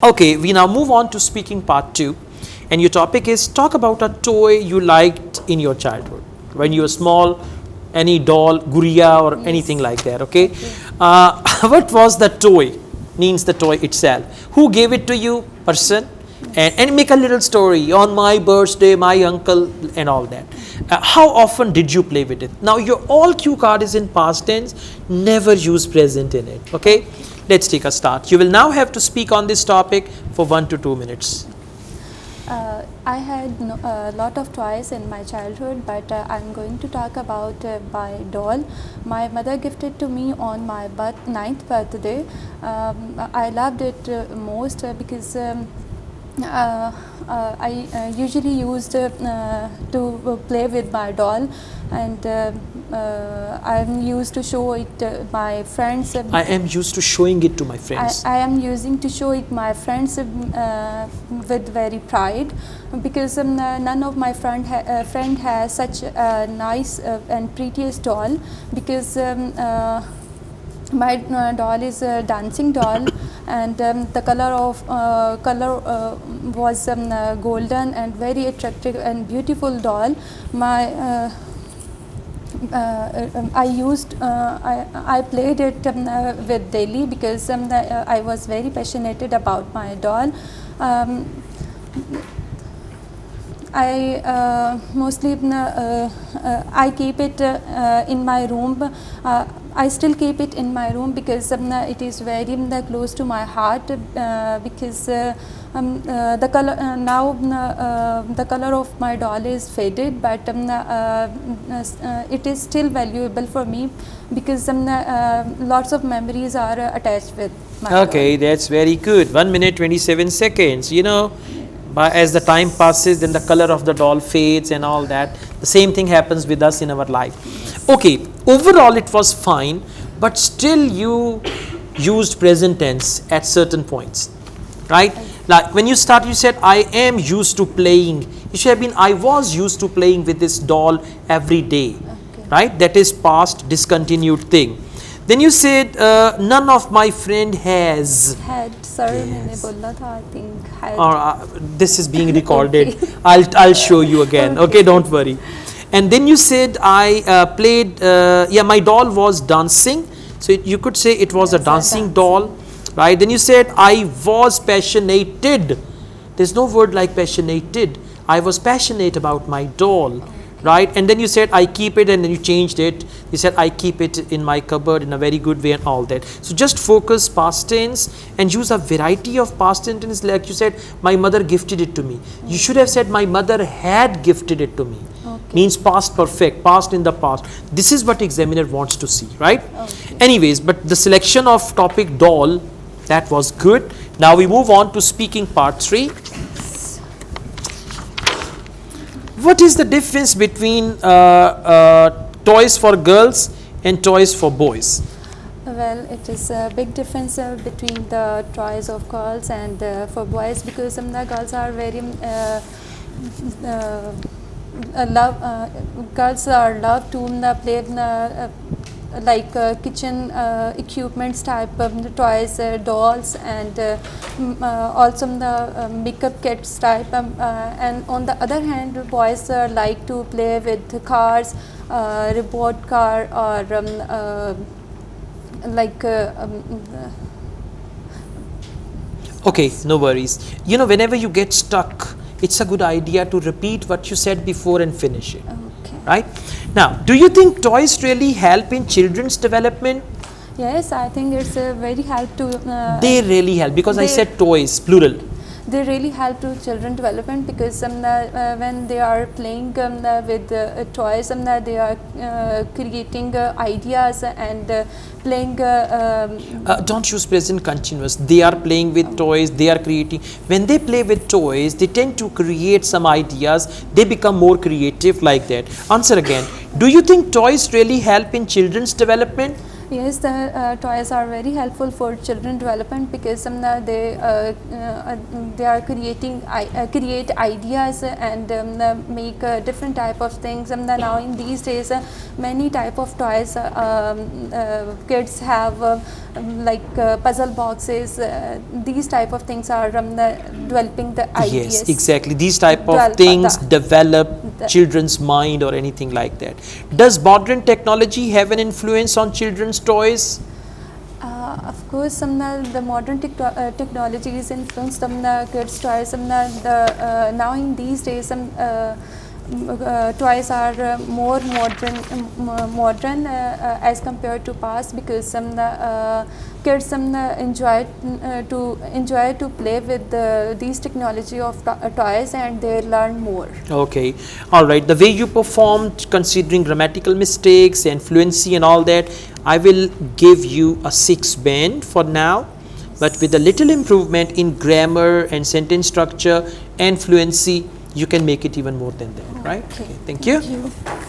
Okay, we now move on to speaking part 2, and your topic is talk about a toy you liked in your childhood when you were small, any doll, guriya or anything like that. Okay, what was the toy? Means the toy itself. Who gave it to you? Person, and make a little story on my birthday, my uncle, and all that. How often did you play with it? Now your all cue card is in past tense. Never use present in it. Okay. Let's take a start. You will now have to speak on this topic for 1 to 2 minutes. I had a lot of toys in my childhood, but I'm going to talk about my doll. My mother gifted to me on my 9th birthday. I loved it most because I usually used to play with my doll, and I'm used to show it my friends. I am used to showing it to my friends. I am using to show it my friends with very pride, because none of my friend has such a nice and prettiest doll, because my doll is a dancing doll, and the color was golden and very attractive and beautiful doll. My I played it with daily, because I was very passionate about my doll. I mostly I keep it in my room. I still keep it in my room because it is very close to my heart, because the color now the color of my doll is faded, but it is still valuable for me, because lots of memories are attached with my Okay, doll. that's very good. 1 minute 27 seconds. You know, but as the time passes, then the color of the doll fades and all that. The same thing happens with us in our life. Okay, overall it was fine, but still you used present tense at certain points, right? Like when you start, you said I am used to playing. It should have been I was used to playing with this doll every day, right? That is past discontinued thing. Then you said none of my friend has. Had sir मैंने बोला था, I think had. Or this is being recorded. Okay. I'll show you again. Okay, don't worry. And then you said I played. Yeah, my doll was dancing. So you could say it was a dancing doll, right? Then you said I was passionated. There's no word like passionated. I was passionate about my doll, right? And then you said I keep it, and then you changed it. You said I keep it in my cupboard in a very good way and all that. So just focus past tense and use a variety of past tense. Like you said, my mother gifted it to me. You should have said my mother had gifted it to me. Means past perfect, past in the past. This is what examiner wants to see, right? Anyways, but the selection of topic doll, that was good. Now we move on to speaking part 3. What is the difference between toys for girls and toys for boys? Well, it is a big difference between the toys of girls and for boys, because the girls are very girls are love to play like kitchen equipments type of toys, dolls, and also the makeup kits type, and on the other hand, boys like to play with cars, robot car, or like Okay, no worries. You know, whenever you get stuck, it's a good idea to repeat what you said before and finish it. okay. Right? Now, do you think toys really help in children's development? Yes, I think it's a very help to They really help, because I they- said toys, plural. they really help to children development, because when they are playing with toys, they are creating ideas and playing Don't use present continuous. They are playing with toys, they are creating. When they play with toys, they tend to create some ideas. They become more creative like that. Answer again. Do you think toys really help in children's development? Yes, the toys are very helpful for children development because they are create ideas and make different type of things. Now in these days, many type of toys kids have like puzzle boxes. These type of things are developing the ideas. Yes, exactly. These type of Develop things the- develop the- children's mind or anything like that. Does modern technology have an influence on children's toys? Of course, the modern technologies influence the kids' toys. Now in these days, toys are more modern as compared to past because kids enjoy to play with these technology of toys and they learn more. Okay, all right. The way you performed, considering grammatical mistakes and fluency and all that, I will give you a 6 band for now. But with a little improvement in grammar and sentence structure and fluency, you can make it even more than that, right? Okay, Thank you. Thank you.